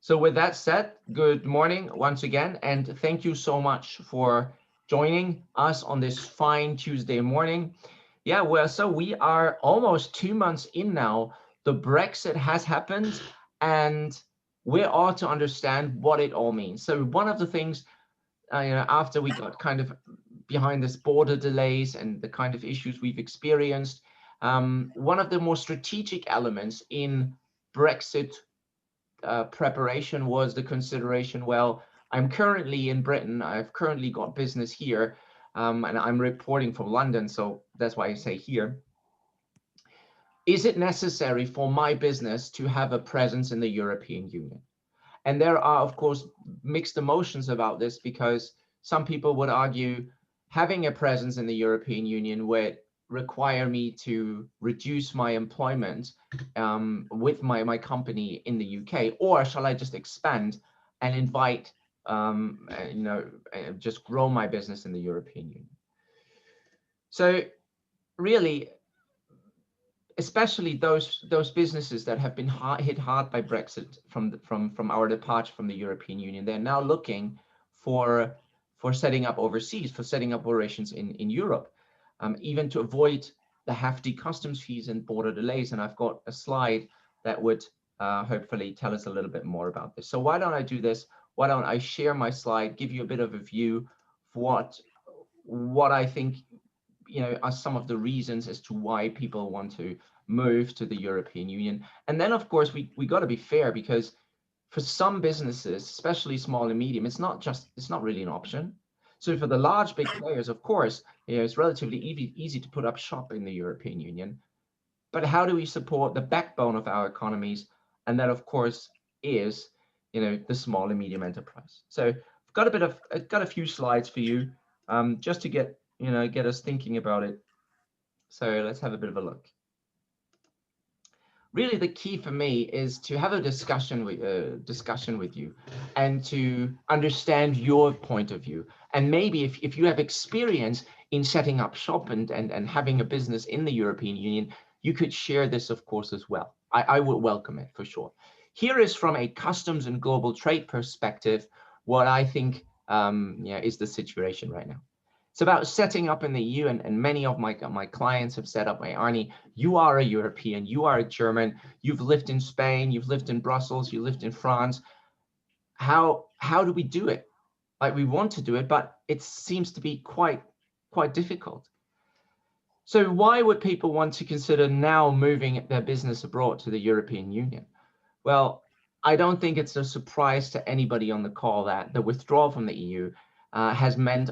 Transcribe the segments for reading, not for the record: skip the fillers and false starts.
So with that said, good morning once again, and thank you so much for joining us on this fine Tuesday morning. Yeah, well, so we are almost 2 months in now. The Brexit has happened, and we're all to understand what it all means. So one of the things, after we got kind of behind this border delays and the kind of issues we've experienced, one of the more strategic elements in Brexit preparation was the consideration, well, I'm currently in Britain, I've currently got business here, and I'm reporting from London, so that's why I say here. Is it necessary for my business to have a presence in the European Union? And there are, of course, mixed emotions about this, because some people would argue having a presence in the European Union would require me to reduce my employment with my company in the UK, or shall I just expand and invite, just grow my business in the European Union? So really, especially those businesses that have been hit hard by Brexit from our departure from the European Union, they're now looking for setting up overseas, for setting up operations in Europe, even to avoid the hefty customs fees and border delays. And I've got a slide that would hopefully tell us a little bit more about this. So why don't I do this? Why don't I share my slide, give you a bit of a view for what I think are some of the reasons as to why people want to move to the European Union. And then, of course, we got to be fair, because for some businesses, especially small and medium, it's not really an option. So for the large, big players, of course, it's relatively easy to put up shop in the European Union. But how do we support the backbone of our economies? And that, of course, is the small and medium enterprise. So I've got a few slides for you, just to get us thinking about it. So let's have a bit of a look. Really, the key for me is to have a discussion with you, and to understand your point of view. And maybe if you have experience in setting up shop and having a business in the European Union, you could share this, of course, as well. I would welcome it for sure. Here is, from a customs and global trade perspective, what I think is the situation right now. It's about setting up in the EU, and many of my clients have set up. Arne, you are a European, you are a German, you've lived in Spain, you've lived in Brussels, you lived in France. How do we do it? Like, we want to do it, but it seems to be quite difficult. So why would people want to consider now moving their business abroad to the European Union? Well, I don't think it's a surprise to anybody on the call that the withdrawal from the EU has meant,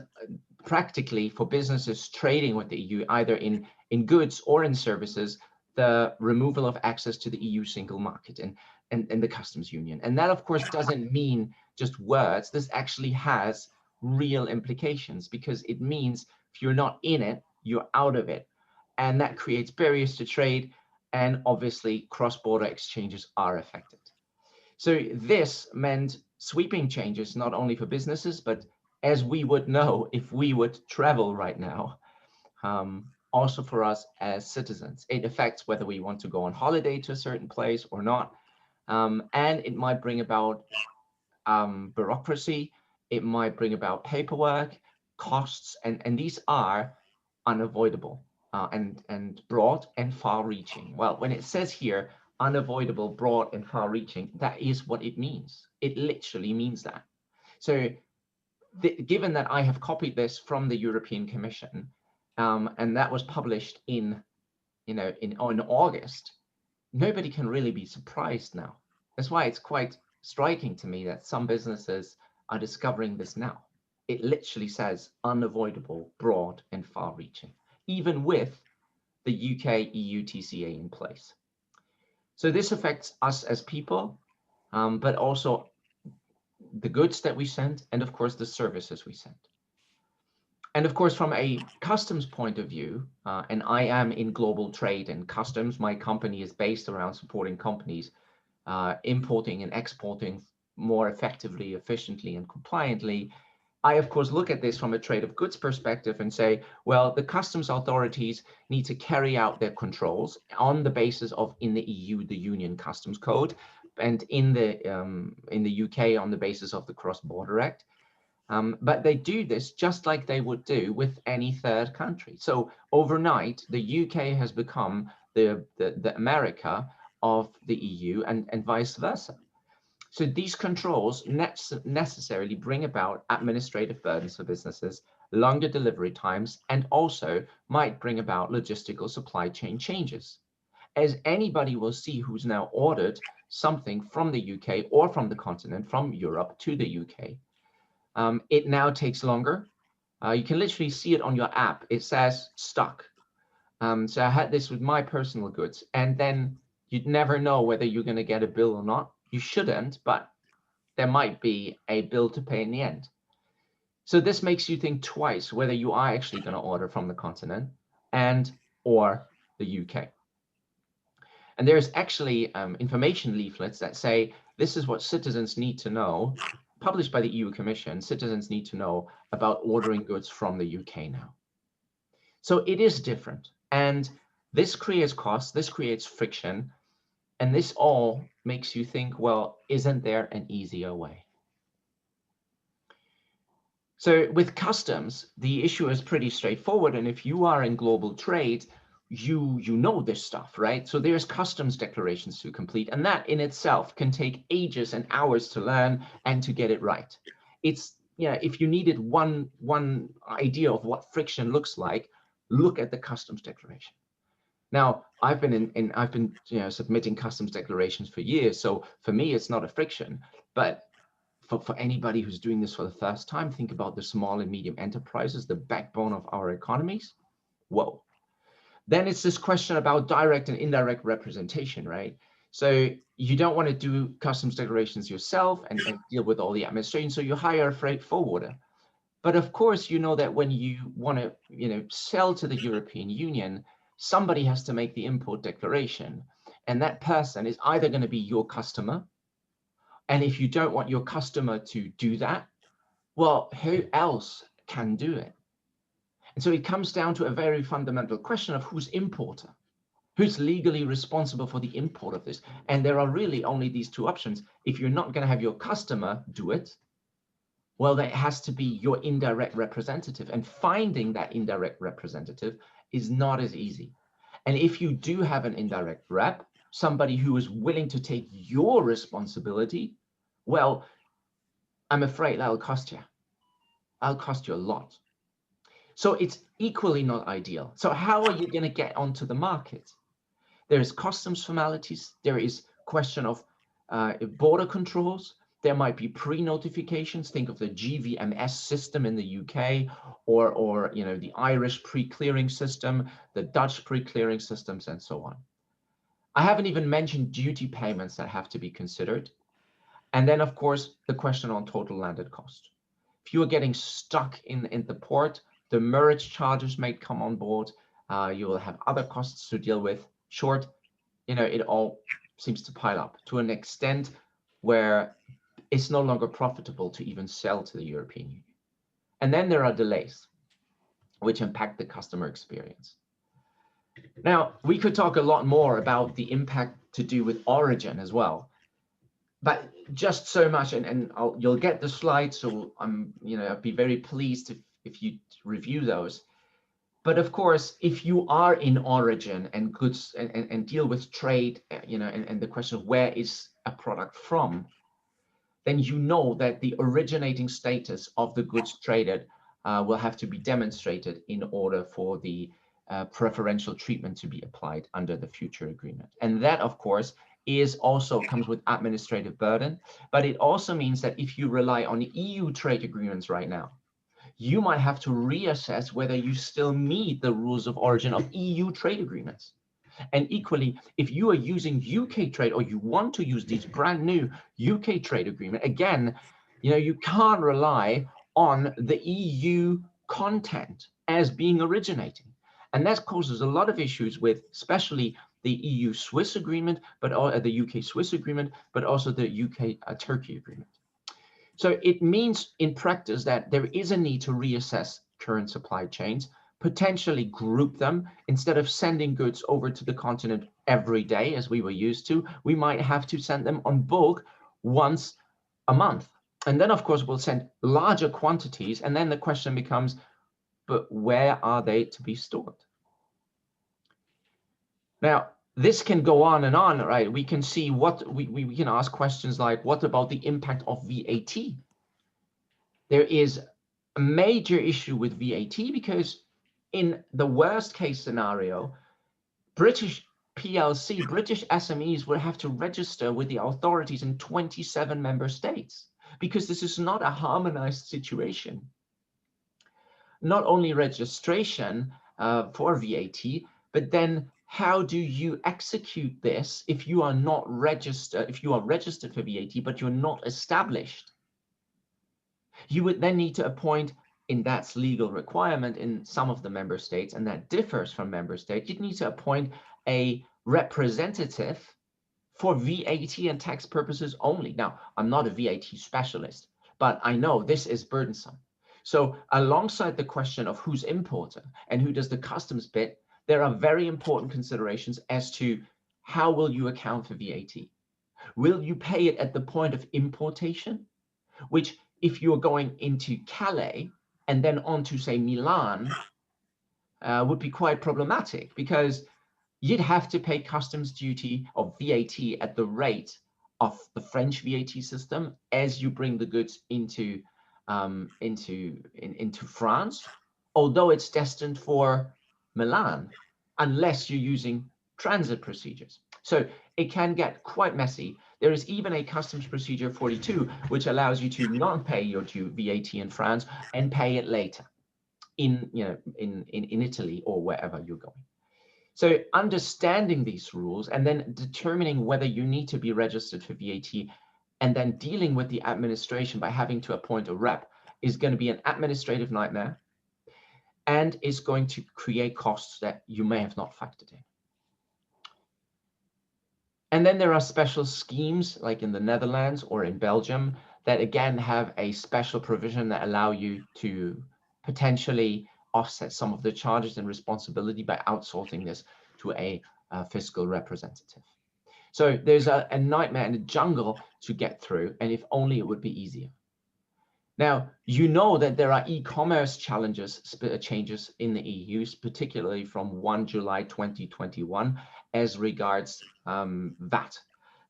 practically, for businesses trading with the EU, either in goods or in services, the removal of access to the EU single market and the customs union. And that, of course, doesn't mean just words. This actually has real implications, because it means if you're not in it, you're out of it. And that creates barriers to trade, and obviously cross-border exchanges are affected. So this meant sweeping changes, not only for businesses, but, as we would know if we would travel right now, also for us as citizens. It affects whether we want to go on holiday to a certain place or not. And it might bring about bureaucracy. It might bring about paperwork, costs, and these are unavoidable and broad and far-reaching. Well, when it says here, unavoidable, broad, and far-reaching, that is what it means. It literally means that. So given that I have copied this from the European Commission, and that was published in August, nobody can really be surprised now. That's why it's quite striking to me that some businesses are discovering this now. It literally says unavoidable, broad, and far-reaching, even with the UK-EU TCA in place. So this affects us as people, but also the goods that we send, and of course the services we send. And of course, from a customs point of view, and I am in global trade and customs, my company is based around supporting companies importing and exporting more effectively, efficiently, and compliantly. I, of course, look at this from a trade of goods perspective and say, well, the customs authorities need to carry out their controls on the basis of, in the EU, the Union Customs Code, and in the UK on the basis of the Cross-Border Act. But they do this just like they would do with any third country. So overnight, the UK has become the America of the EU and vice versa. So these controls necessarily bring about administrative burdens for businesses, longer delivery times, and also might bring about logistical supply chain changes. As anybody will see who's now ordered something from the UK or from the continent, from Europe to the UK, it now takes longer. You can literally see it on your app. It says stuck. So I had this with my personal goods, and then you'd never know whether you're going to get a bill or not. You shouldn't, but there might be a bill to pay in the end. So this makes you think twice whether you are actually going to order from the continent and or the UK. And there's actually information leaflets that say this is what citizens need to know, published by the EU Commission. Citizens need to know about ordering goods from the UK now. So it is different, and this creates costs, this creates friction, and this all makes you think, well, isn't there an easier way? So with customs, the issue is pretty straightforward, and if you are in global trade, you know this stuff, right? So there's customs declarations to complete, and that in itself can take ages and hours to learn and to get it right. It's, yeah, if you needed one idea of what friction looks like, look at the customs declaration. Now, I've been submitting customs declarations for years, so for me it's not a friction, but for anybody who's doing this for the first time, think about the small and medium enterprises, the backbone of our economies. Whoa. Then it's this question about direct and indirect representation, right? So you don't want to do customs declarations yourself and deal with all the administration, so you hire a freight forwarder. But of course, you know that when you want to sell to the European Union, somebody has to make the import declaration, and that person is either going to be your customer, and if you don't want your customer to do that, well, who else can do it? And so it comes down to a very fundamental question of who's importer, who's legally responsible for the import of this. And there are really only these two options. If you're not going to have your customer do it, well, there has to be your indirect representative. And finding that indirect representative is not as easy. And if you do have an indirect rep, somebody who is willing to take your responsibility, well, I'm afraid that'll cost you. I'll cost you a lot. So it's equally not ideal. So how are you going to get onto the market? There is customs formalities. There is question of border controls. There might be pre-notifications. Think of the GVMS system in the UK, or the Irish pre-clearing system, the Dutch pre-clearing systems, and so on. I haven't even mentioned duty payments that have to be considered. And then, of course, the question on total landed cost. If you are getting stuck in the port, the demurrage charges may come on board. You will have other costs to deal with. Short, it all seems to pile up to an extent where it's no longer profitable to even sell to the European Union. And then there are delays, which impact the customer experience. Now, we could talk a lot more about the impact to do with origin as well. But just so much, and you'll get the slides, so I'd be very pleased if you review those. But of course, if you are in origin and goods and deal with trade, and the question of where is a product from, then you know that the originating status of the goods traded will have to be demonstrated in order for the preferential treatment to be applied under the future agreement. And that, of course, comes with administrative burden, but it also means that if you rely on EU trade agreements right now, you might have to reassess whether you still meet the rules of origin of EU trade agreements. And equally, if you are using UK trade, or you want to use these brand new UK trade agreement, again, you can't rely on the EU content as being originating. And that causes a lot of issues with, especially the EU-Swiss agreement, but the UK-Swiss agreement, but also the UK-Turkey agreement. So it means in practice that there is a need to reassess current supply chains, potentially group them. Instead of sending goods over to the continent every day as we were used to, we might have to send them on bulk once a month. And then, of course, we'll send larger quantities. And then the question becomes, but where are they to be stored? Now, this can go on and on, right? We can see what we can ask questions like, what about the impact of VAT? There is a major issue with VAT because in the worst case scenario, British PLC, British SMEs will have to register with the authorities in 27 member states because this is not a harmonized situation. Not only registration for VAT, but then how do you execute this if you are not registered, if you are registered for VAT, but you're not established? You would then need to appoint, and that's legal requirement in some of the member states, and that differs from member state. You'd need to appoint a representative for VAT and tax purposes only. Now, I'm not a VAT specialist, but I know this is burdensome. So alongside the question of who's importer and who does the customs bit, there are very important considerations as to how will you account for VAT? Will you pay it at the point of importation, which if you're going into Calais and then on to, say, Milan, would be quite problematic because you'd have to pay customs duty of VAT at the rate of the French VAT system as you bring the goods into France, although it's destined for Milan, unless you're using transit procedures. So it can get quite messy. There is even a customs procedure 42, which allows you to not pay your due VAT in France and pay it later in Italy or wherever you're going. So understanding these rules and then determining whether you need to be registered for VAT and then dealing with the administration by having to appoint a rep is going to be an administrative nightmare and is going to create costs that you may have not factored in. And then there are special schemes like in the Netherlands or in Belgium that again have a special provision that allow you to potentially offset some of the charges and responsibility by outsourcing this to a fiscal representative. So there's a nightmare and a jungle to get through, and if only it would be easier. Now, you know that there are e-commerce changes in the EU, particularly from 1 July 2021, as regards VAT.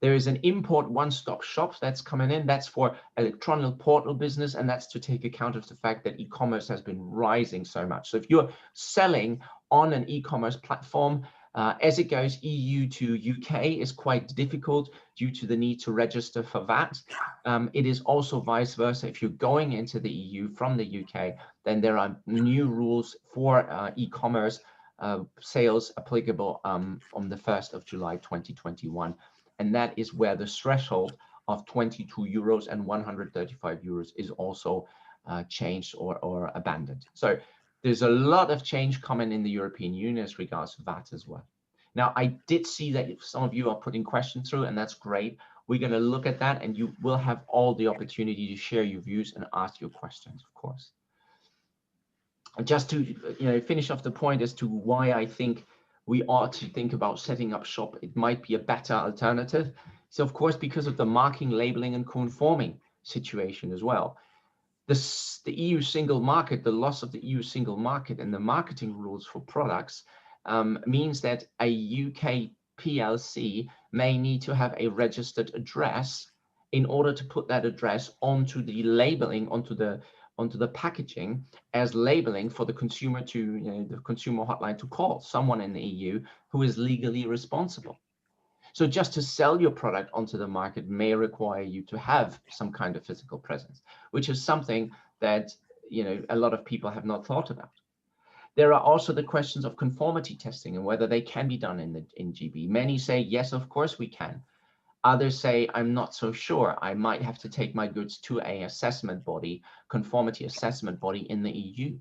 There is an import one-stop shop that's coming in. That's for electronic portal business, and that's to take account of the fact that e-commerce has been rising so much. So if you're selling on an e-commerce platform, as it goes EU to UK is quite difficult due to the need to register for VAT. It is also vice versa. If you're going into the EU from the UK, then there are new rules for e-commerce sales applicable on the 1st of July 2021. And that is where the threshold of 22 euros and 135 euros is also changed or abandoned. So there's a lot of change coming in the European Union as regards to VAT as well. Now, I did see that some of you are putting questions through, and that's great. We're going to look at that, and you will have all the opportunity to share your views and ask your questions, of course. And just to finish off the point as to why I think we ought to think about setting up shop, it might be a better alternative. So, of course, because of the marking, labeling, and conforming situation as well. The EU single market, the loss of the EU single market and the marketing rules for products means that a UK PLC may need to have a registered address in order to put that address onto the labeling, onto the packaging as labeling for the consumer to the consumer hotline to call someone in the EU who is legally responsible. So just to sell your product onto the market may require you to have some kind of physical presence, which is something that a lot of people have not thought about. There are also the questions of conformity testing and whether they can be done in GB. Many say, yes, of course we can. Others say, I'm not so sure. I might have to take my goods to a assessment body, conformity assessment body in the EU.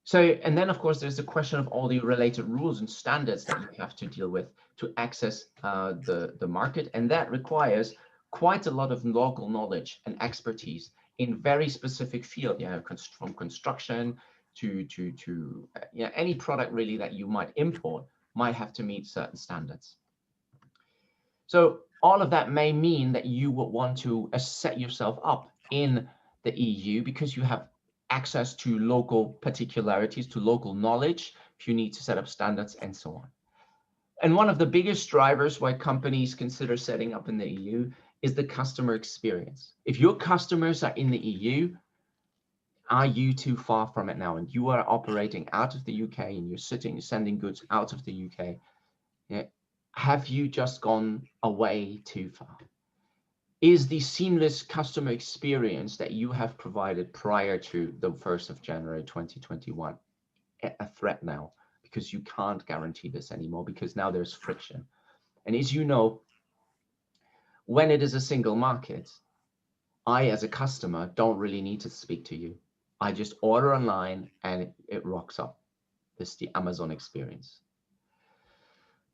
So, and then of course, there's the question of all the related rules and standards that you have to deal with to access the market. And that requires quite a lot of local knowledge and expertise in very specific field, from construction any product really that you might import might have to meet certain standards. So all of that may mean that you would want to set yourself up in the EU because you have access to local particularities, to local knowledge, if you need to set up standards and so on. And one of the biggest drivers why companies consider setting up in the EU is the customer experience. If your customers are in the EU, are you too far from it now and you are operating out of the UK and you're sending goods out of the UK? Yeah, have you just gone away too far? Is the seamless customer experience that you have provided prior to the 1st of January 2021 a threat now? Because you can't guarantee this anymore, because now there's friction. And as you know, when it is a single market, I, as a customer, don't really need to speak to you. I just order online and it rocks up. This is the Amazon experience.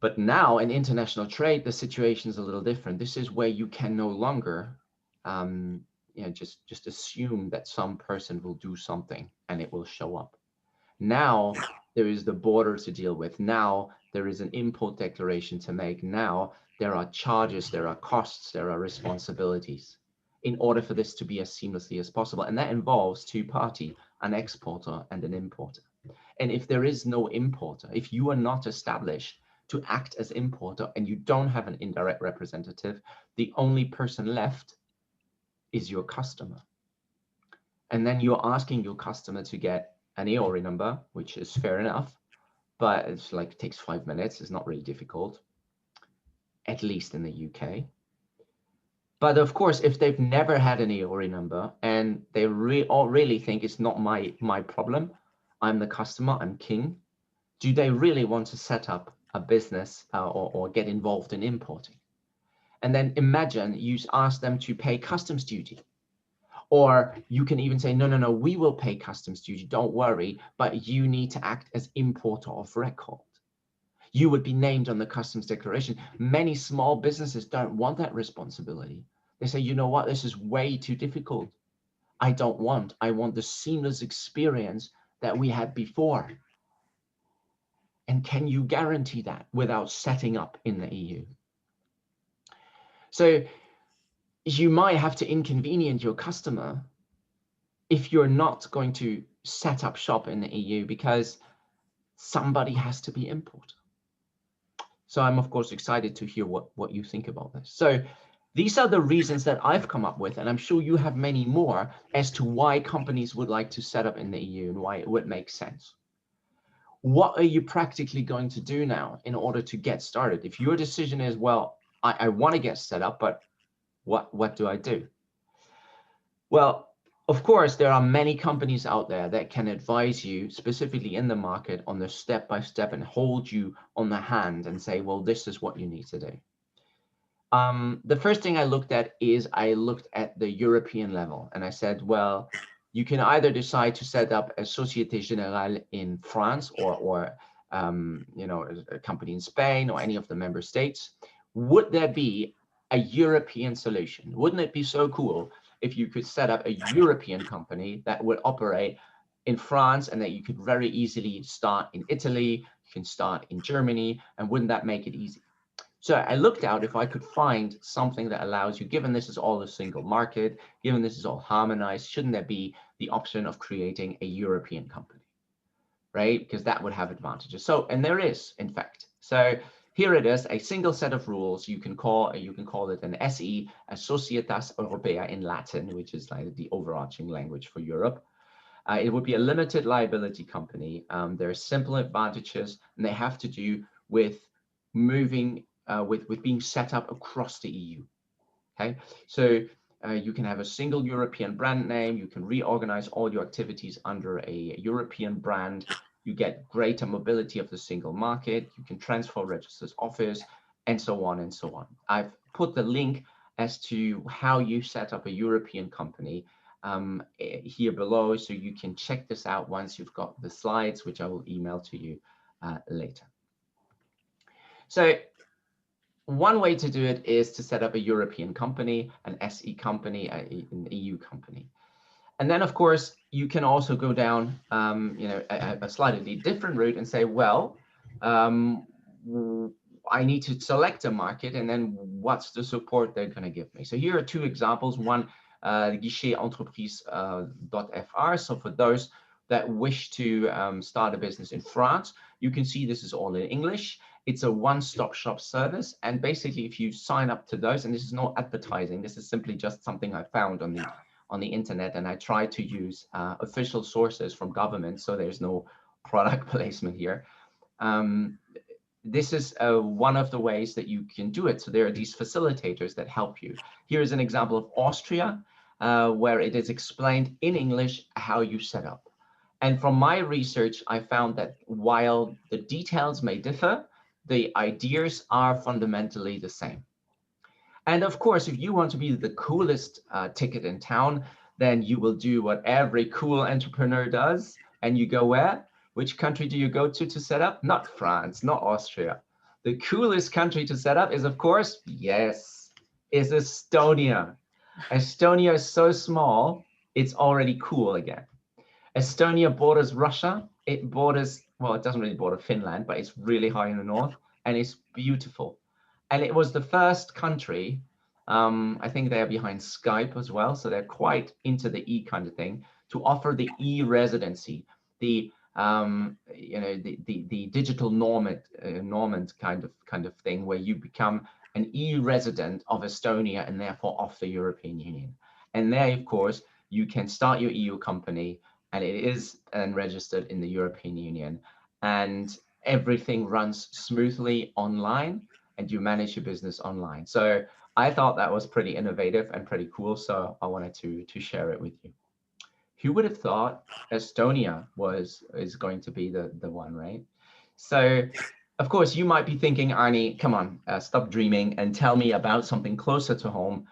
But now in international trade, the situation is a little different. This is where you can no longer just assume that some person will do something and it will show up. Now there is the border to deal with. Now there is an import declaration to make. Now there are charges, there are costs, there are responsibilities in order for this to be as seamlessly as possible. And that involves two parties, an exporter and an importer. And if there is no importer, if you are not established to act as importer and you don't have an indirect representative, the only person left is your customer. And then you're asking your customer to get an EORI number, which is fair enough, but it's like, it takes 5 minutes. It's not really difficult, at least in the UK. But of course, if they've never had an EORI number and they really think it's not my problem, I'm the customer, I'm king, do they really want to set up a business or get involved in importing? And then imagine you ask them to pay customs duty. Or you can even say, no, we will pay customs duty, don't worry, but you need to act as importer of record. You would be named on the customs declaration. Many small businesses don't want that responsibility. They say, you know what, this is way too difficult. I want the seamless experience that we had before. And can you guarantee that without setting up in the EU? So you might have to inconvenience your customer if you're not going to set up shop in the EU because somebody has to be imported. So I'm of course excited to hear what you think about this. So these are the reasons that I've come up with, and I'm sure you have many more as to why companies would like to set up in the EU and why it would make sense. What are you practically going to do now in order to get started? If your decision is, well, I want to get set up, but what do I do? Well, of course, there are many companies out there that can advise you specifically in the market on the step-by-step and hold you on the hand and say, well, this is what you need to do. The first thing I looked at is I looked at the European level and I said, well, you can either decide to set up a Société Générale in France or a company in Spain or any of the member states. Would there be a European solution? Wouldn't it be so cool if you could set up a European company that would operate in France and that you could very easily start in Italy, you can start in Germany, and wouldn't that make it easy? So I looked out if I could find something that allows you, given this is all a single market, given this is all harmonized, shouldn't there be the option of creating a European company, right? Because that would have advantages. So, and there is, in fact. So here it is, a single set of rules. You can call it an SE, a Societas Europea in Latin, which is like the overarching language for Europe. It would be a limited liability company. There are simple advantages, and they have to do with moving, with being set up across the EU. Okay, so you can have a single European brand name. You can reorganize all your activities under a European brand. You get greater mobility of the single market. You can transfer registered office, and so on and so on. I've put the link as to how you set up a European company here below, so you can check this out once you've got the slides, which I will email to you later. So one way to do it is to set up a European company, an SE company, an EU company. And then, of course, you can also go down, a slightly different route and say, well, I need to select a market, and then what's the support they're going to give me? So here are two examples. One, guichet-entreprise.fr. So for those that wish to start a business in France, you can see this is all in English. It's a one-stop shop service. And basically, if you sign up to those, and this is not advertising, this is simply just something I found on the internet, and I try to use official sources from government, so there's no product placement here. This is one of the ways that you can do it. So there are these facilitators that help you. Here is an example of Austria, where it is explained in English how you set up. And from my research, I found that while the details may differ, the ideas are fundamentally the same. And of course, if you want to be the coolest ticket in town, then you will do what every cool entrepreneur does. And you go where? Which country do you go to set up? Not France, not Austria. The coolest country to set up is, of course, yes, is Estonia. Estonia is so small, it's already cool again. Estonia borders Russia. It borders, well, it doesn't really border Finland, but it's really high in the north, and it's beautiful. And it was the first country, I think they are behind Skype as well, so they're quite into the E kind of thing, to offer the e-residency, the the digital normand kind of thing, where you become an e-resident of Estonia and therefore of the European Union. And there, of course, you can start your EU company, and it is registered in the European Union, and everything runs smoothly online, and you manage your business online. So I thought that was pretty innovative and pretty cool, so I wanted to share it with you. Who would have thought Estonia is going to be the one, right? So, of course, you might be thinking, Arne, come on, stop dreaming and tell me about something closer to home.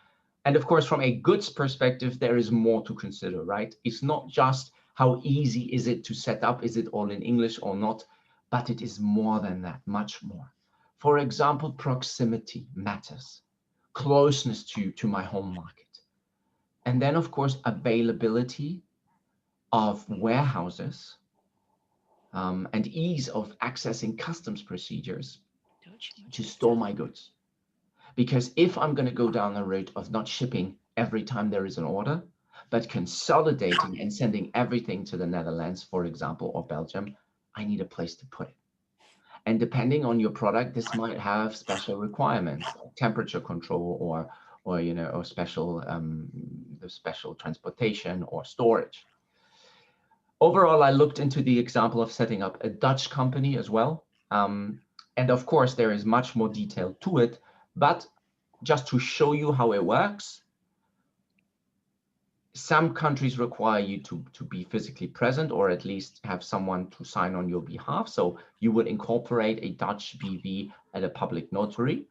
And of course, from a goods perspective, there is more to consider, right? It's not just how easy is it to set up, is it all in English or not, but it is more than that, much more. For example, proximity matters, closeness to my home market. And then, of course, availability of warehouses and ease of accessing customs procedures to store my goods. Because if I'm going to go down the route of not shipping every time there is an order, but consolidating and sending everything to the Netherlands, for example, or Belgium, I need a place to put it. And depending on your product, this might have special requirements, like temperature control or special transportation or storage. Overall, I looked into the example of setting up a Dutch company as well. And of course, there is much more detail to it, but just to show you how it works, some countries require you to be physically present, or at least have someone to sign on your behalf. So you would incorporate a Dutch BV at a public notary.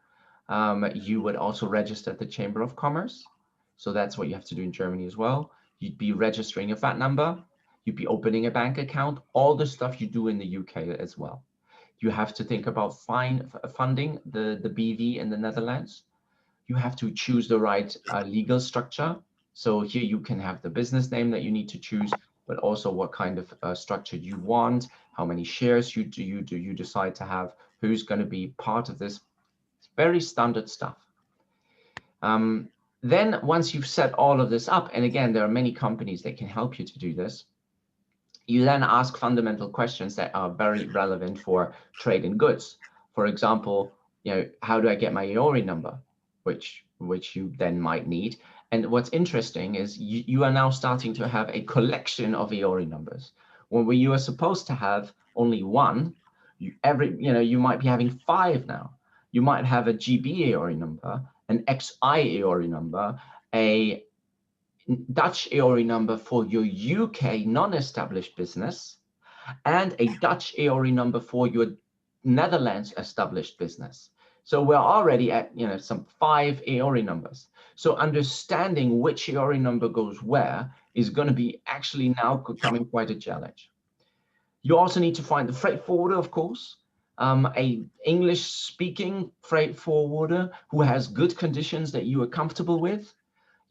You would also register at the Chamber of Commerce. So that's what you have to do in Germany as well. You'd be registering a VAT number. You'd be opening a bank account, all the stuff you do in the UK as well. You have to think about funding the BV in the Netherlands. You have to choose the right legal structure. So here you can have the business name that you need to choose, but also what kind of structure you want, how many shares you decide to have, who's going to be part of this. It's very standard stuff. Then once you've set all of this up, and again, there are many companies that can help you to do this, you then ask fundamental questions that are very relevant for trade in goods. For example, how do I get my EORI number, which you then might need. And what's interesting is you are now starting to have a collection of EORI numbers. When you are supposed to have only one, you might be having 5 now. You might have a GB EORI number, an XI EORI number, a Dutch EORI number for your UK non-established business, and a Dutch EORI number for your Netherlands established business. So we're already at some 5 EORI numbers. So understanding which EORI number goes where is going to be actually now becoming quite a challenge. You also need to find the freight forwarder, of course, a English-speaking freight forwarder who has good conditions that you are comfortable with.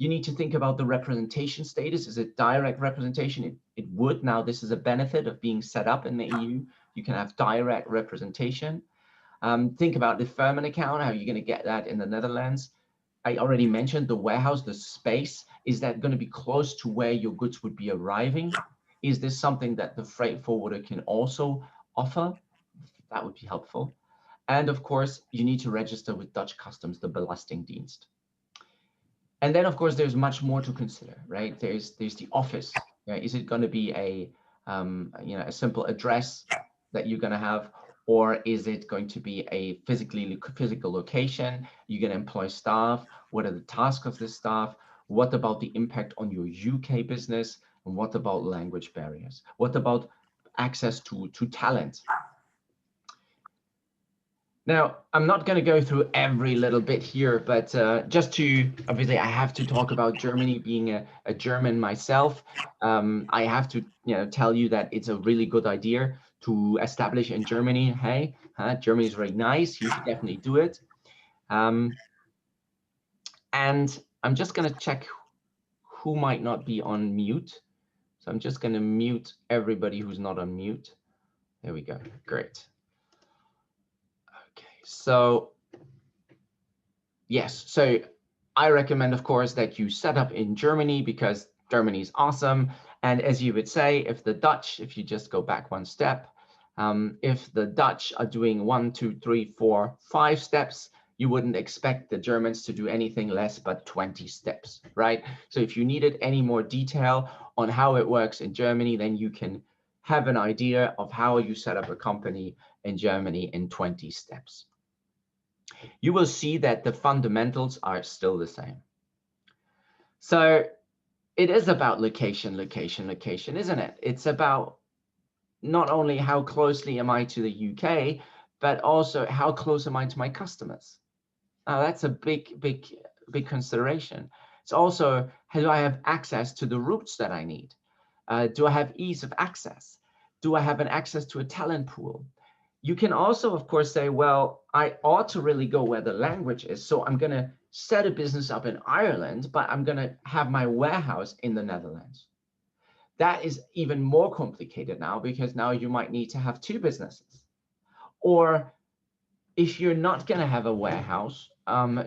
You need to think about the representation status. Is it direct representation? It would. Now, this is a benefit of being set up in the EU. You can have direct representation. Think about the deferment account, how you're going to get that in the Netherlands. I already mentioned the warehouse, the space. Is that going to be close to where your goods would be arriving? Is this something that the freight forwarder can also offer? That would be helpful. And of course, you need to register with Dutch customs, the Belastingdienst. And then, of course, there's much more to consider, right? There's the office. Right? Is it going to be a a simple address that you're going to have, or is it going to be a physical location? You're going to employ staff. What are the tasks of this staff? What about the impact on your UK business? And what about language barriers? What about access to talent? Now, I'm not going to go through every little bit here, but just to, obviously, I have to talk about Germany. Being a German myself, I have to tell you that it's a really good idea to establish in Germany. Hey, Germany is very nice. You should definitely do it. And I'm just going to check who might not be on mute. So I'm just going to mute everybody who's not on mute. There we go. Great. Okay, so yes, so I recommend, of course, that you set up in Germany because Germany is awesome. And as you would say, if you just go back one step, if the Dutch are doing 1, 2, 3, 4, 5 steps, you wouldn't expect the Germans to do anything less but 20 steps, right? So if you needed any more detail on how it works in Germany, then you can have an idea of how you set up a company in Germany in 20 steps. You will see that the fundamentals are still the same. So it is about location, isn't it? It's about not only how closely am I to the UK, but also how close am I to my customers? Now that's a big consideration. It's also, how do I have access to the routes that I need? Do I have ease of access? Do I have an access to a talent pool? You can also, of course, say, well, I ought to really go where the language is. So I'm going to set a business up in Ireland, but I'm going to have my warehouse in the Netherlands. That is even more complicated now, because now you might need to have 2 businesses. Or if you're not going to have a warehouse,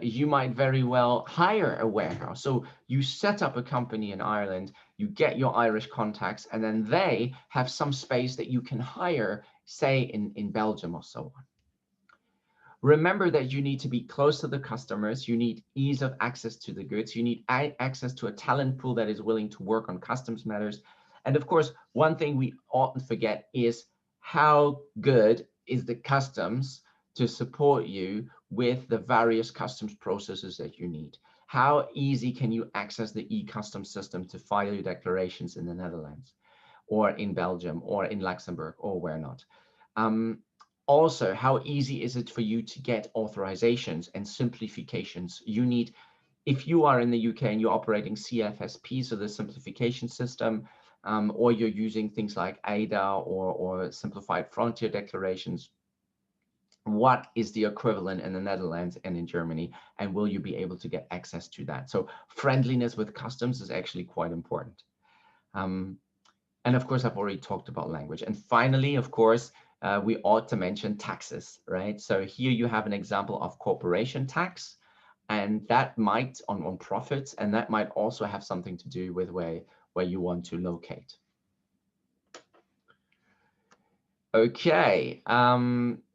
you might very well hire a warehouse. So you set up a company in Ireland, you get your Irish contacts, and then they have some space that you can hire, say in Belgium or so on. Remember that you need to be close to the customers. You need ease of access to the goods. You need access to a talent pool that is willing to work on customs matters. And of course, one thing we often forget is how good is the customs to support you with the various customs processes that you need. How easy can you access the e-customs system to file your declarations in the Netherlands or in Belgium or in Luxembourg or where not? Also, how easy is it for you to get authorizations and simplifications? You need, if you are in the UK and you're operating CFSP, so the simplification system, or you're using things like ADA or simplified frontier declarations, what is the equivalent in the Netherlands and in Germany, and will you be able to get access to that? So friendliness with customs is actually quite important. And of course, I've already talked about language. And finally, of course, we ought to mention taxes, right? So here you have an example of corporation tax, and that might on profits, and that might also have something to do with where you want to locate. Okay,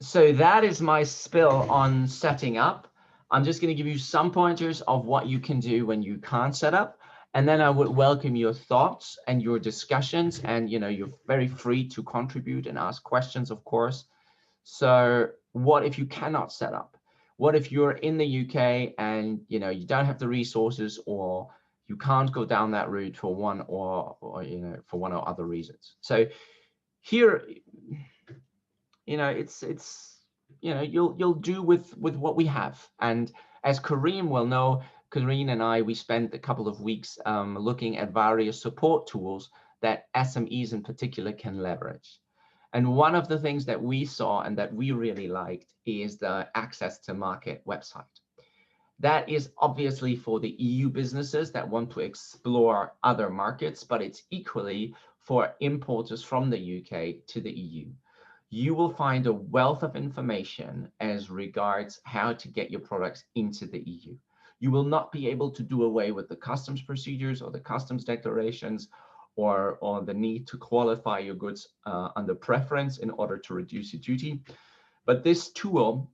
so that is my spill on setting up. I'm just going to give you some pointers of what you can do when you can't set up. And then I would welcome your thoughts and your discussions, and you're very free to contribute and ask questions, of course. So what if you cannot set up? What if you're in the UK and you don't have the resources, or you can't go down that route for one or other reasons? So here, it's you'll do with what we have. And as Kareem will know, Kareem and I, we spent a couple of weeks looking at various support tools that SMEs in particular can leverage. And one of the things that we saw and that we really liked is the Access to Market website. That is obviously for the EU businesses that want to explore other markets, but it's equally for importers from the UK to the EU. You will find a wealth of information as regards how to get your products into the EU. You will not be able to do away with the customs procedures or the customs declarations or the need to qualify your goods under preference in order to reduce your duty. But this tool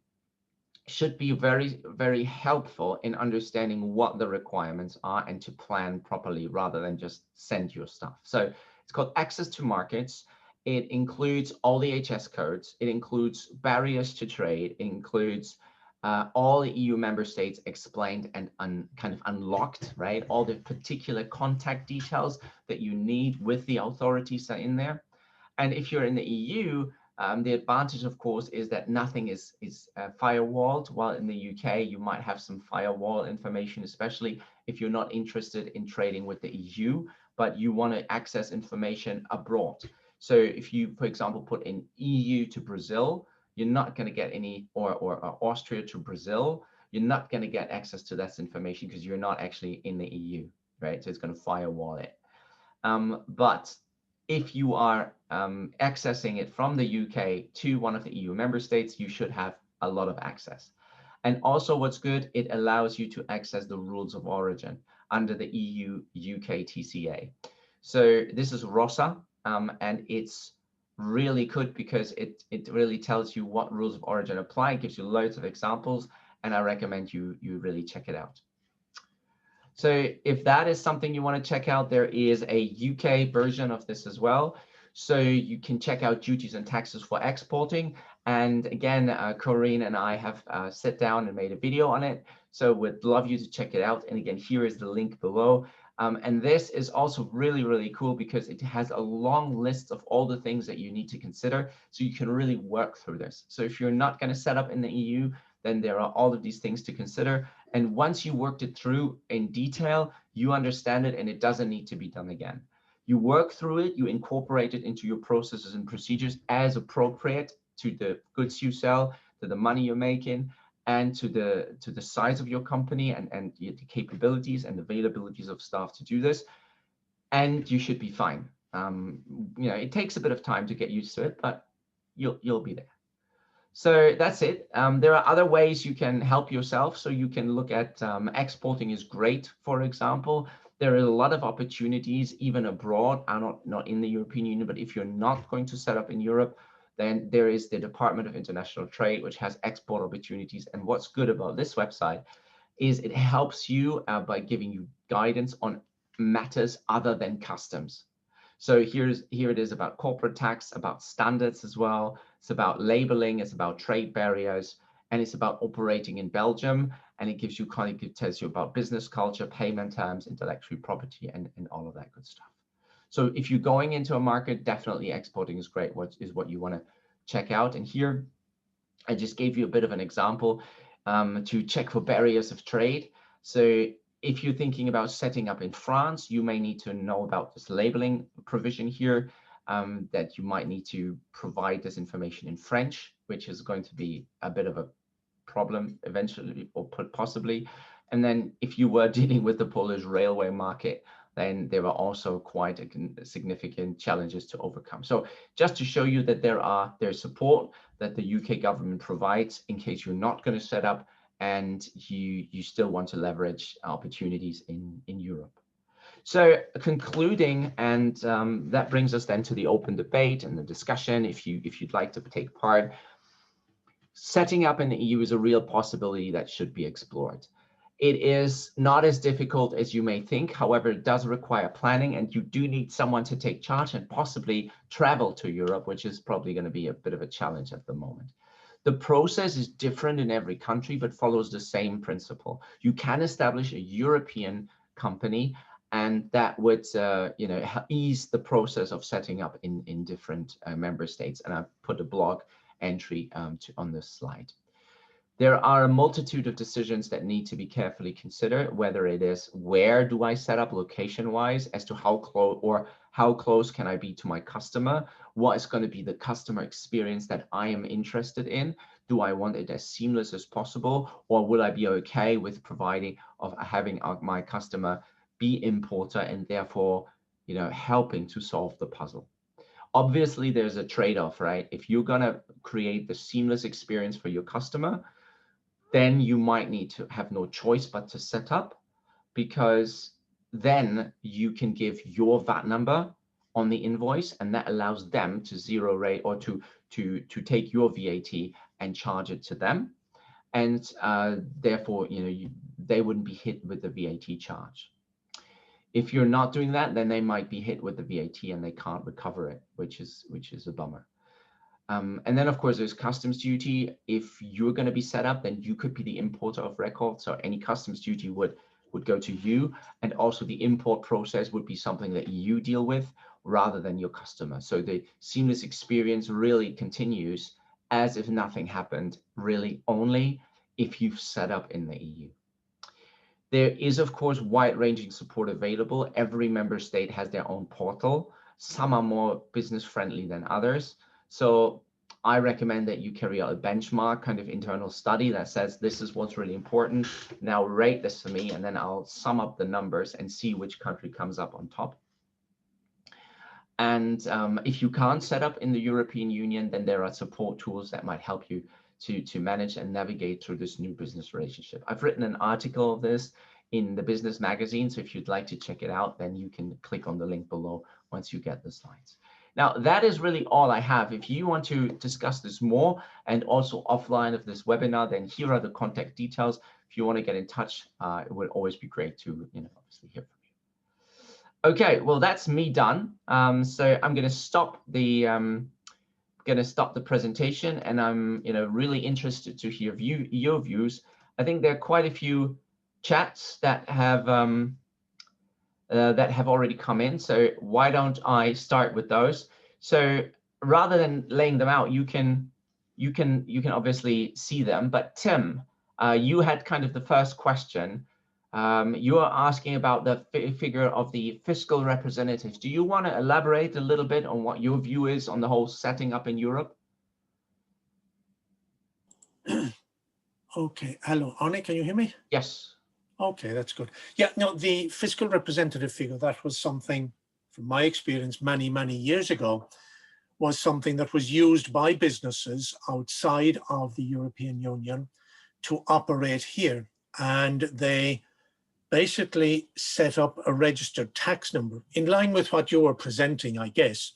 should be very, very helpful in understanding what the requirements are and to plan properly rather than just send your stuff. So it's called Access to Markets. It includes all the HS codes. It includes barriers to trade. It includes all the EU member states explained and kind of unlocked, right? All the particular contact details that you need with the authorities are in there. And if you're in the EU, the advantage, of course, is that nothing is firewalled, while in the UK, you might have some firewall information, especially if you're not interested in trading with the EU, but you want to access information abroad. So if you, for example, put in EU to Brazil, you're not going to get any, or Austria to Brazil, you're not going to get access to that information because you're not actually in the EU, right? So it's going to firewall it. But if you are accessing it from the UK to one of the EU member states, you should have a lot of access. And also what's good, it allows you to access the rules of origin under the EU-UK TCA. So this is ROSA, and it's really good because it really tells you what rules of origin apply. It gives you loads of examples, and I recommend you really check it out. So if that is something you want to check out, there is a UK version of this as well. So you can check out duties and taxes for exporting. And again, Corinne and I have sat down and made a video on it. So we'd love you to check it out. And again, here is the link below. And this is also really, really cool because it has a long list of all the things that you need to consider. So you can really work through this. So if you're not going to set up in the EU, then there are all of these things to consider. And once you worked it through in detail, you understand it and it doesn't need to be done again. You work through it, you incorporate it into your processes and procedures as appropriate to the goods you sell, to the money you're making, and to the size of your company and the capabilities and availabilities of staff to do this. And you should be fine. You know, it takes a bit of time to get used to it, but you'll be there. So that's it. There are other ways you can help yourself. So you can look at exporting is great, for example. There are a lot of opportunities even abroad, not in the European Union, but if you're not going to set up in Europe, then there is the Department of International Trade, which has export opportunities. And what's good about this website is it helps you by giving you guidance on matters other than customs. So here it is about corporate tax, about standards as well. It's about labeling, it's about trade barriers, and it's about operating in Belgium. And it gives you it tells you about business culture, payment terms, intellectual property, and all of that good stuff. So if you're going into a market, definitely exporting is great. What you want to check out. And here I just gave you a bit of an example to check for barriers of trade. So if you're thinking about setting up in France, you may need to know about this labeling provision here, that you might need to provide this information in French, which is going to be a bit of a problem eventually, or possibly. And then if you were dealing with the Polish railway market, then there are also quite significant challenges to overcome. So just to show you that there's support that the UK government provides in case you're not going to set up and you still want to leverage opportunities in Europe. So concluding, and that brings us then to the open debate and the discussion. If you'd like to take part, setting up in the EU is a real possibility that should be explored. It is not as difficult as you may think. However, it does require planning, and you do need someone to take charge and possibly travel to Europe, which is probably going to be a bit of a challenge at the moment. The process is different in every country, but follows the same principle. You can establish a European company, and that would ease the process of setting up in different member states. And I've put a blog entry on this slide. There are a multitude of decisions that need to be carefully considered, whether it is where do I set up location-wise, as to how close can I be to my customer, what is going to be the customer experience that I am interested in. Do I want it as seamless as possible, or will I be okay with having my customer be importer and therefore, helping to solve the puzzle? Obviously, there's a trade-off, right? If you're going to create the seamless experience for your customer, then you might need to have no choice but to set up, because then you can give your VAT number on the invoice, and that allows them to zero rate or to take your VAT and charge it to them. And therefore, they wouldn't be hit with the VAT charge. If you're not doing that, then they might be hit with the VAT and they can't recover it, which is a bummer. And then, of course, there's customs duty. If you're going to be set up, then you could be the importer of record. So any customs duty would go to you. And also the import process would be something that you deal with rather than your customer. So the seamless experience really continues as if nothing happened, really only if you've set up in the EU. There is, of course, wide-ranging support available. Every member state has their own portal. Some are more business-friendly than others. So I recommend that you carry out a benchmark kind of internal study that says, this is what's really important. Now rate this for me, and then I'll sum up the numbers and see which country comes up on top. And if you can't set up in the European Union, then there are support tools that might help you to manage and navigate through this new business relationship. I've written an article of this in the business magazine, so if you'd like to check it out, then you can click on the link below once you get the slides. Now, that is really all I have. If you want to discuss this more and also offline of this webinar, then here are the contact details. If you want to get in touch, it would always be great to obviously hear from you. Okay, well, that's me done. So I'm going to stop the presentation, and I'm really interested to hear your views. I think there are quite a few chats that have already come in. So why don't I start with those? So rather than laying them out, you can obviously see them. But Tim, you had kind of the first question. You are asking about the figure of the fiscal representatives. Do you want to elaborate a little bit on what your view is on the whole setting up in Europe? Okay. Hello, Arne, can you hear me? Yes. Okay, that's good. Yeah, no, the fiscal representative figure, that was something, from my experience many, many years ago, was something that was used by businesses outside of the European Union to operate here. And they basically set up a registered tax number in line with what you were presenting, I guess,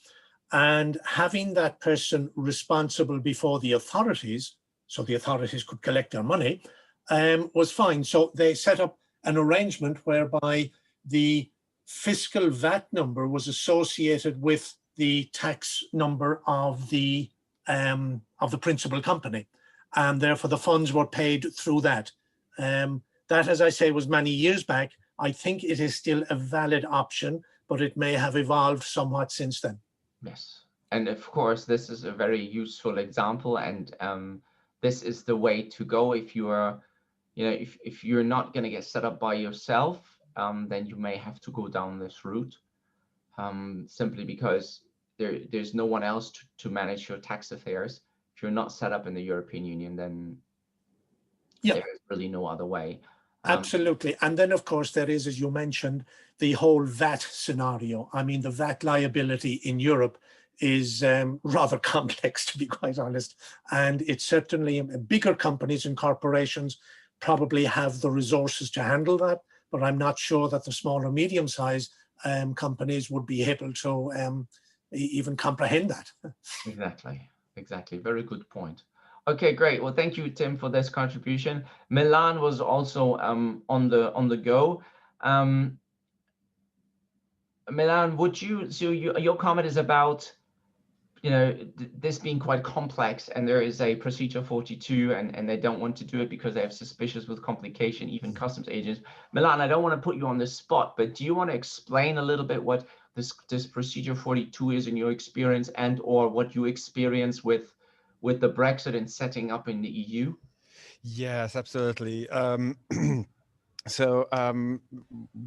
and having that person responsible before the authorities, so the authorities could collect their money, was fine. So they set up an arrangement whereby the fiscal VAT number was associated with the tax number of the principal company, and therefore the funds were paid through that. That, as I say, was many years back. I think it is still a valid option, but it may have evolved somewhat since then. Yes, and of course, this is a very useful example, and this is the way to go if you are, if you're not going to get set up by yourself, then you may have to go down this route, simply because there's no one else to manage your tax affairs. If you're not set up in the European Union, then there's really no other way. Absolutely. And then, of course, there is, as you mentioned, the whole VAT scenario. I mean, the VAT liability in Europe is rather complex, to be quite honest. And it's certainly bigger companies and corporations probably have the resources to handle that. But I'm not sure that the small or medium-sized companies would be able to even comprehend that. Exactly. Very good point. Okay, great. Well, thank you, Tim, for this contribution. Milan was also on the go. Milan, would you? So your comment is about this being quite complex, and there is a procedure 42, and they don't want to do it because they have suspicions with complication, even customs agents. Milan, I don't want to put you on the spot, but do you want to explain a little bit what this procedure 42 is in your experience, and or what you experience with the Brexit and setting up in the EU? Yes, absolutely. So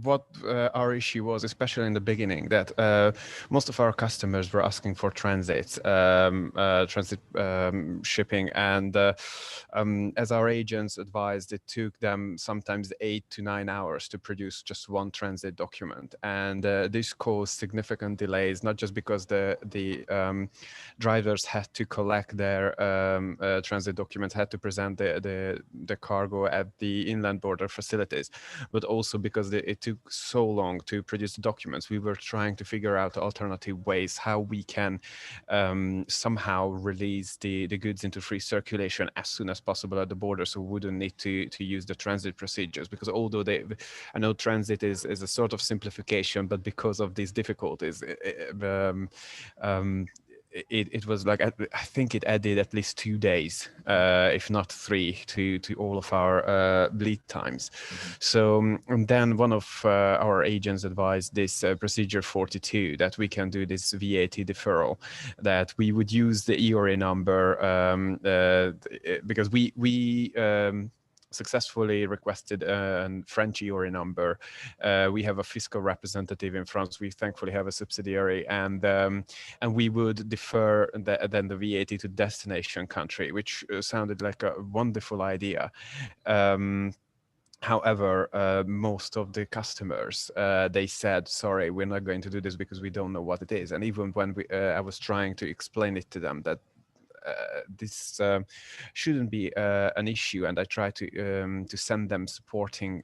what our issue was, especially in the beginning, that most of our customers were asking for transit shipping, and as our agents advised, it took them sometimes 8 to 9 hours to produce just one transit document, and this caused significant delays, not just because the drivers had to collect their transit documents, had to present the cargo at the inland border facilities, but also because it took so long to produce the documents. We were trying to figure out alternative ways how we can somehow release the goods into free circulation as soon as possible at the border, so we wouldn't need to use the transit procedures. Because although I know transit is a sort of simplification, but because of these difficulties, it was like, I think it added at least 2 days, if not 3, to all of our lead times. So and then one of our agents advised this procedure 42, that we can do this VAT deferral, that we would use the EORI number because we successfully requested a French EORI number. We have a fiscal representative in France. We thankfully have a subsidiary, and we would defer then the VAT to destination country, which sounded like a wonderful idea. However, most of the customers, they said, sorry, we're not going to do this because we don't know what it is. And even when I was trying to explain it to them that this shouldn't be an issue, and I try to send them supporting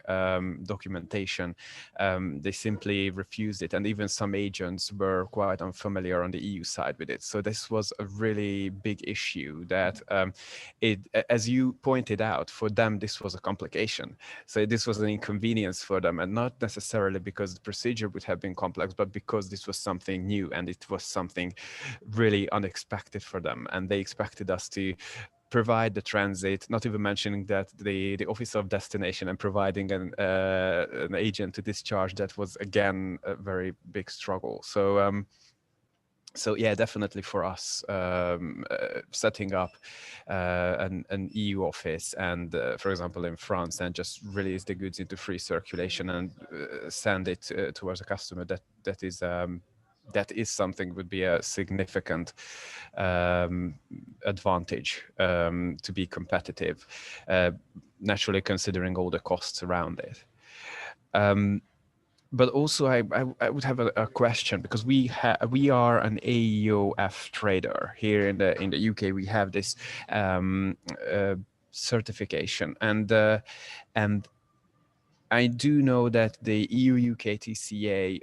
documentation, they simply refused it, and even some agents were quite unfamiliar on the EU side with it. So this was a really big issue that as you pointed out, for them this was a complication. So this was an inconvenience for them, and not necessarily because the procedure would have been complex, but because this was something new and it was something really unexpected for them, and they expected us to provide the transit, not even mentioning that the office of destination and providing an agent to discharge, that was again a very big struggle. So so yeah, definitely for us, setting up an EU office, and for example in France, and just release the goods into free circulation and send it towards a customer, that is something would be a significant advantage to be competitive, naturally considering all the costs around it. But also I would have a question, because we are an AEOF trader here in the UK. We have this certification, and I do know that the EU UK TCA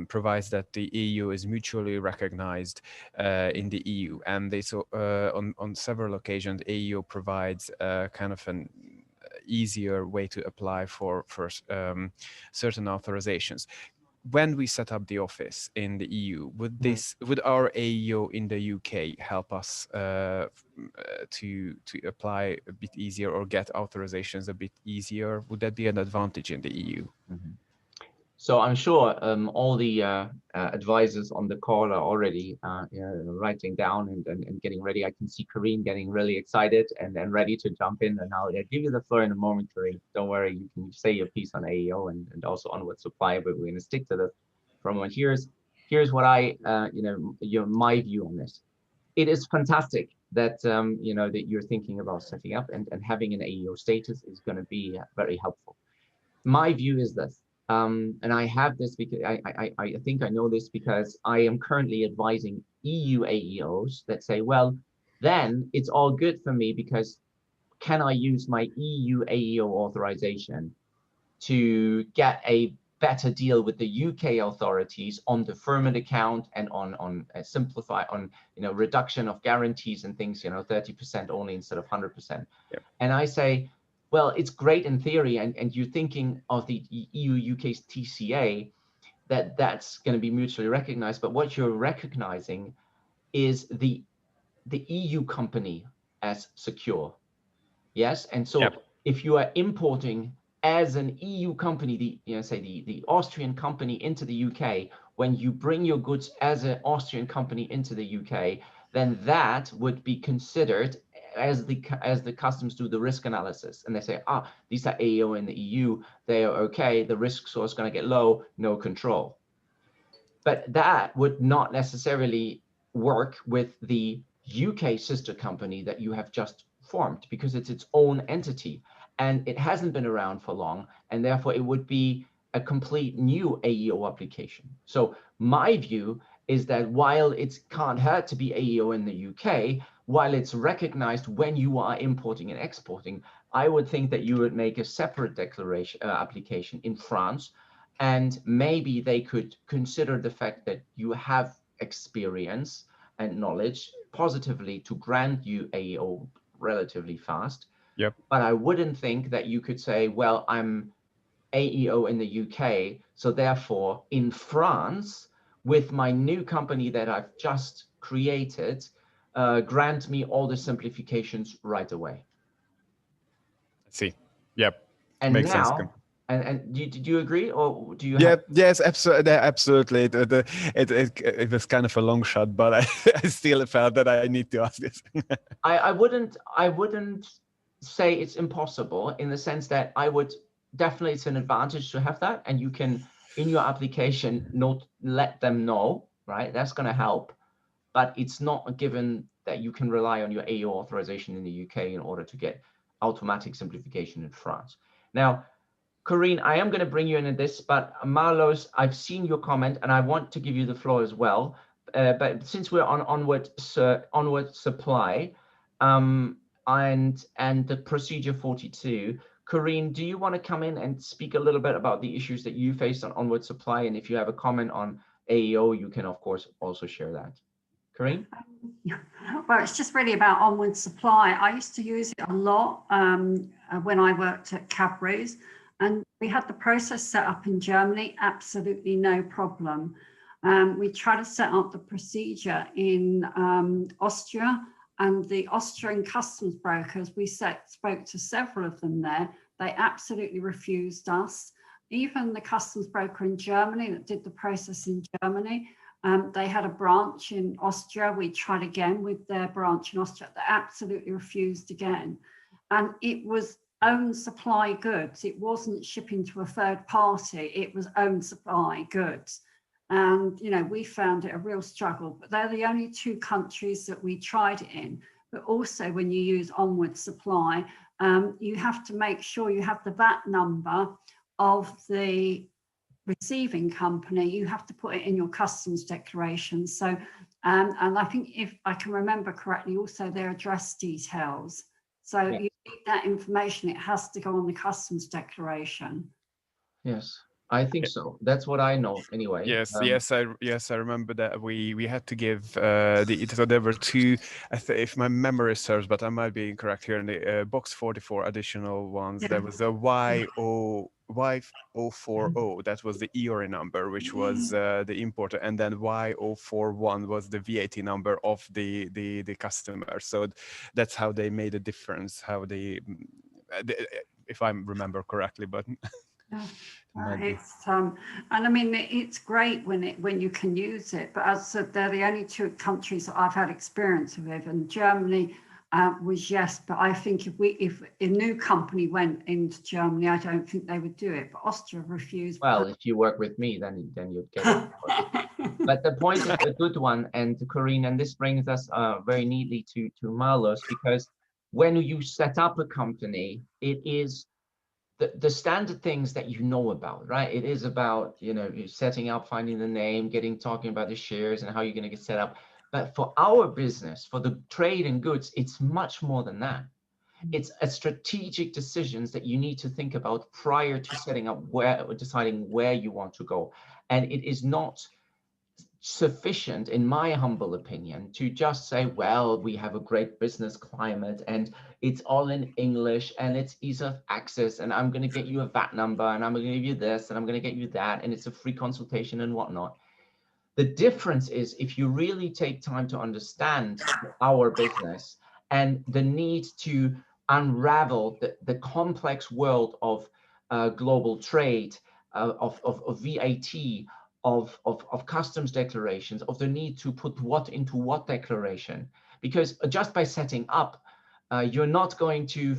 provides that the EU is mutually recognized in the EU, and they on several occasions EU provides kind of an easier way to apply for certain authorizations. When we set up the office in the EU, would our AEO in the UK help us to apply a bit easier, or get authorizations a bit easier? Would that be an advantage in the EU? So I'm sure all the advisors on the call are already writing down and getting ready. I can see Kareem getting really excited and ready to jump in. And I'll give you the floor in a moment, Kareem. Don't worry, you can say your piece on AEO and also on what supply, but we're going to stick to this for a moment. Here's what my view on this. It is fantastic that that you're thinking about setting up, and having an AEO status is going to be very helpful. My view is this. And I have this because I think I know this because I am currently advising EU AEOs that say, well, then it's all good for me, because can I use my EU AEO authorization to get a better deal with the UK authorities on deferment account and on reduction of guarantees and things, 30% only instead of 100%. Yep. And I say, well, it's great in theory, and you're thinking of the EU-UK TCA, that's going to be mutually recognized, but what you're recognizing is the EU company as secure. Yes, and so if you are importing as an EU company, the Austrian company into the UK, when you bring your goods as an Austrian company into the UK, then that would be considered as the customs do the risk analysis, and they say, these are AEO in the EU, they are okay, the risk score is going to get low, no control. But that would not necessarily work with the UK sister company that you have just formed, because it's its own entity and it hasn't been around for long, and therefore it would be a complete new AEO application. So my view is that while it can't hurt to be AEO in the UK, while it's recognized when you are importing and exporting, I would think that you would make a separate declaration application in France, and maybe they could consider the fact that you have experience and knowledge positively to grant you AEO relatively fast. Yep. But I wouldn't think that you could say, well, I'm AEO in the UK, so therefore in France, with my new company that I've just created, grant me all the simplifications right away. I see. Yep. And Makes sense. now, and did you agree, or do you? Yeah, yes, absolutely. It was kind of a long shot, but I still felt that I need to ask this. I wouldn't say it's impossible, in the sense that I would definitely, it's an advantage to have that, and you can in your application let them know, right? That's going to help, but it's not a given that you can rely on your AEO authorization in the UK in order to get automatic simplification in France. Now, Corinne, I am going to bring you into this, but Marlos, I've seen your comment and I want to give you the floor as well. But since we're on onward supply and the procedure 42, Corinne, do you want to come in and speak a little bit about the issues that you faced on onward supply? And if you have a comment on AEO, you can of course also share that. Corinne? Well, it's just really about onward supply. I used to use it a lot when I worked at Cadbury's. And we had the process set up in Germany, absolutely no problem. We tried to set up the procedure in Austria, and the Austrian customs brokers, we spoke to several of them there. They absolutely refused us. Even the customs broker in Germany that did the process in Germany, they had a branch in Austria. We tried again with their branch in Austria. They absolutely refused again. And it was own supply goods. It wasn't shipping to a third party. It was own supply goods. And, you know, we found it a real struggle, but they're the only two countries that we tried it in. But also when you use onward supply, you have to make sure you have the VAT number of the receiving company. You have to put it in your customs declaration. So, and I think if I can remember correctly, also their address details. So you need that information. It has to go on the customs declaration. Yes, I think so. That's what I know anyway. Yes, I remember that we had to give so there were two, if my memory serves, but I might be incorrect here, in the box 44 additional ones. Yeah. There was a Y040, that was the EORI number, which was the importer, and then Y041 was the VAT number of the customer. So that's how they made a difference, how they if I remember correctly, but it's and I mean it's great when you can use it, but as I said, they're the only two countries that I've had experience with, and Germany was yes, but I think if a new company went into Germany, I don't think they would do it. But Austria refused. Well, if you work with me, then you'd get it. But the point is a good one, and Corinne, and this brings us very neatly to Marlos, because when you set up a company, it is the standard things that you know about, right? It is about, you know, you're setting up, finding the name, talking about the shares and how you're going to get set up. But for our business, for the trade and goods, it's much more than that. It's a strategic decisions that you need to think about prior to setting up deciding where you want to go. And it is not sufficient, in my humble opinion, to just say, well, we have a great business climate and it's all in English and it's ease of access, and I'm going to get you a VAT number and I'm going to give you this and I'm going to get you that, and it's a free consultation and whatnot. The difference is if you really take time to understand our business and the need to unravel the complex world of global trade, of VAT, of customs declarations, of the need to put what into what declaration. Because just by setting up you're not going to,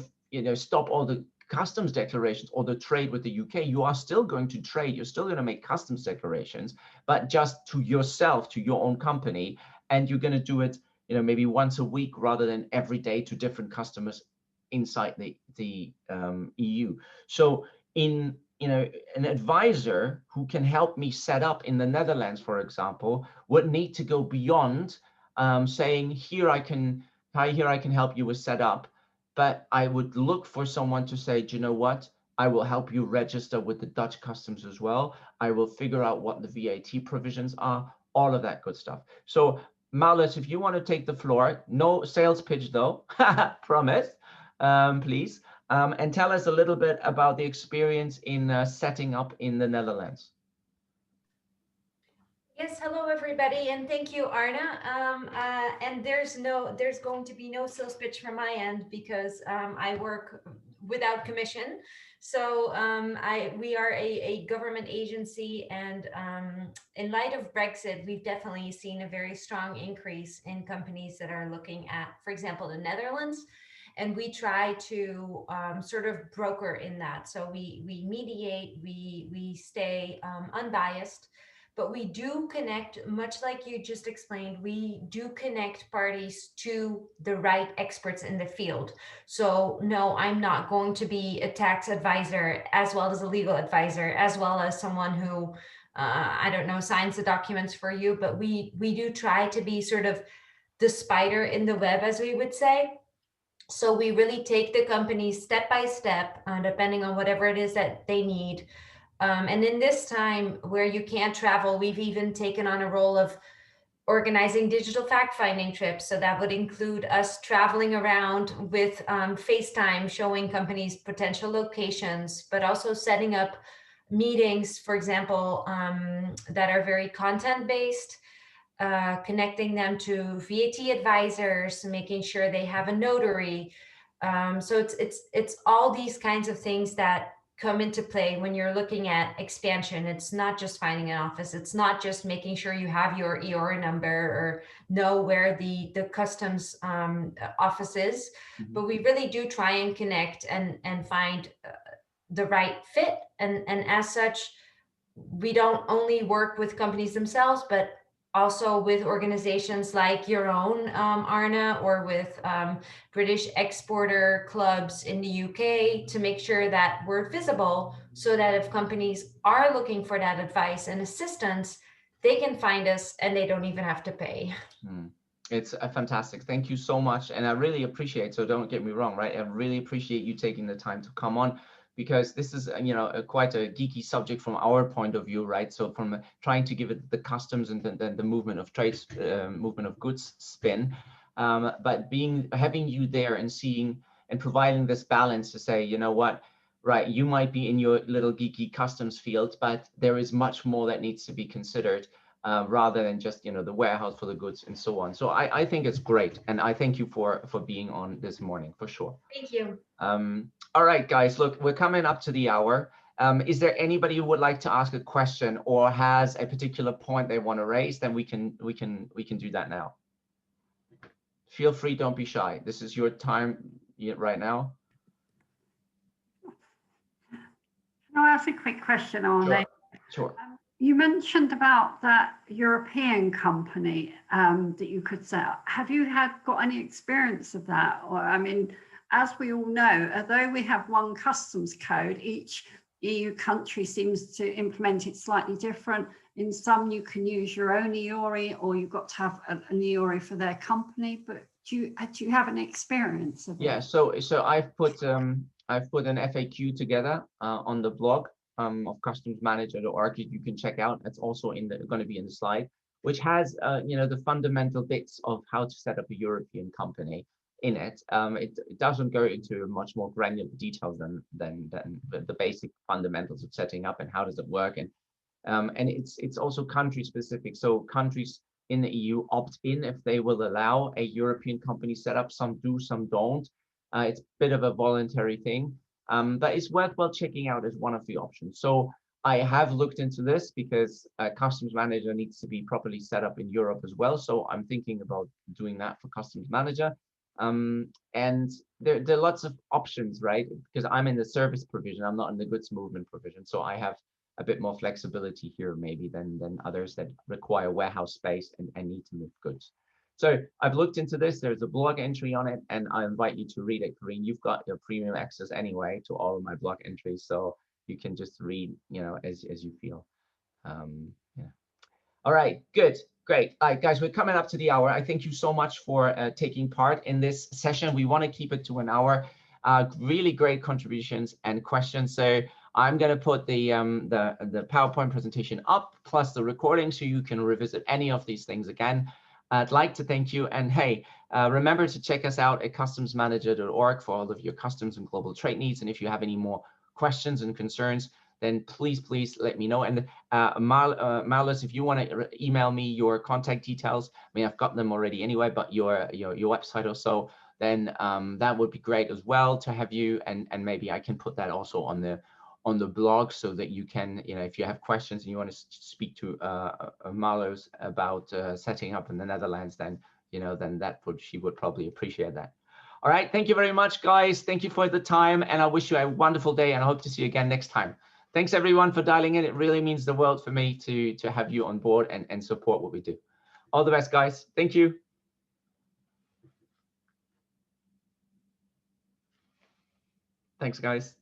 stop all the customs declarations or the trade with the UK. You are still going to trade. You're still going to make customs declarations, but just to yourself, to your own company, and you're going to do it, maybe once a week rather than every day to different customers inside the EU. So an advisor who can help me set up in the Netherlands, for example, would need to go beyond saying, here I can help you with setup, but I would look for someone to say, do you know what? I will help you register with the Dutch customs as well. I will figure out what the VAT provisions are, all of that good stuff. So Maulus, if you want to take the floor, no sales pitch though, promise, please, and tell us a little bit about the experience in setting up in the Netherlands. Yes, hello everybody, and thank you, Arne. And there's going to be no sales pitch from my end because I work without commission. So we are a government agency, and in light of Brexit, we've definitely seen a very strong increase in companies that are looking at, for example, the Netherlands. And we try to sort of broker in that. So we mediate, we stay unbiased. But we do connect, much like you just explained, we do connect parties to the right experts in the field. So no, I'm not going to be a tax advisor as well as a legal advisor, as well as someone who, I don't know, signs the documents for you. But we do try to be sort of the spider in the web, as we would say. So we really take the company step by step, depending on whatever it is that they need. And in this time where you can't travel, we've even taken on a role of organizing digital fact-finding trips. So that would include us traveling around with FaceTime, showing companies potential locations, but also setting up meetings, for example, that are very content-based, connecting them to VAT advisors, making sure they have a notary. So it's all these kinds of things that come into play when you're looking at expansion. It's not just finding an office. It's not just making sure you have your EOR number or know where the customs office is, but we really do try and connect and find the right fit. And as such, we don't only work with companies themselves, but also with organizations like your own, Arne, or with British exporter clubs in the UK to make sure that we're visible so that if companies are looking for that advice and assistance, they can find us and they don't even have to pay. It's fantastic. Thank you so much. And I really appreciate, so don't get me wrong, right? I really appreciate you taking the time to come on, because this is, quite a geeky subject from our point of view, right? So from trying to give it the customs and the movement of trades, movement of goods spin, but having you there and seeing and providing this balance to say, you know what, right, you might be in your little geeky customs field, but there is much more that needs to be considered. Rather than just the warehouse for the goods and so on. So I think it's great, and I thank you for being on this morning for sure. Thank you. All right, guys, look, we're coming up to the hour. Is there anybody who would like to ask a question or has a particular point they want to raise? Then we can do that now. Feel free, don't be shy. This is your time right now. Can I ask a quick question, Arne? Sure. You mentioned about that European company that you could set up. Have you got any experience of that? Or, I mean, as we all know, although we have one customs code, each EU country seems to implement it slightly different. In some, you can use your own EORI, or you've got to have an EORI for their company. But do you have any experience of it? Yeah. So I've put an FAQ together on the blog. Of customsmanager.org, you can check out. It's also going to be in the slide, which has the fundamental bits of how to set up a European company in it. It doesn't go into much more granular details than the basic fundamentals of setting up and how does it work, and it's also country specific. So countries in the EU opt in if they will allow a European company set up. Some do, some don't. It's a bit of a voluntary thing. But it's worthwhile checking out as one of the options. So I have looked into this because a customs manager needs to be properly set up in Europe as well. So I'm thinking about doing that for customs manager. And there are lots of options, right? Because I'm in the service provision, I'm not in the goods movement provision, so I have a bit more flexibility here maybe than others that require warehouse space and need to move goods. So I've looked into this. There's a blog entry on it, and I invite you to read it. Corinne, you've got your premium access anyway to all of my blog entries, so you can just read, you know, as you feel. Yeah. All right, good, great. All right, guys, we're coming up to the hour. I thank you so much for taking part in this session. We want to keep it to an hour. Really great contributions and questions. So I'm going to put the PowerPoint presentation up plus the recording so you can revisit any of these things again. I'd like to thank you. And hey, remember to check us out at customsmanager.org for all of your customs and global trade needs. And if you have any more questions and concerns, then please let me know. And Marlis, if you want to email me your contact details, I mean, I've got them already anyway, but your website or so, then that would be great as well to have you. And maybe I can put that also on the blog so that you can, you know, if you have questions and you want to speak to Marlis about setting up in the Netherlands, then, you know, then she would probably appreciate that. All right. Thank you very much, guys. Thank you for the time. And I wish you a wonderful day, and I hope to see you again next time. Thanks everyone for dialing in. It really means the world for me to have you on board and support what we do. All the best, guys. Thank you. Thanks, guys.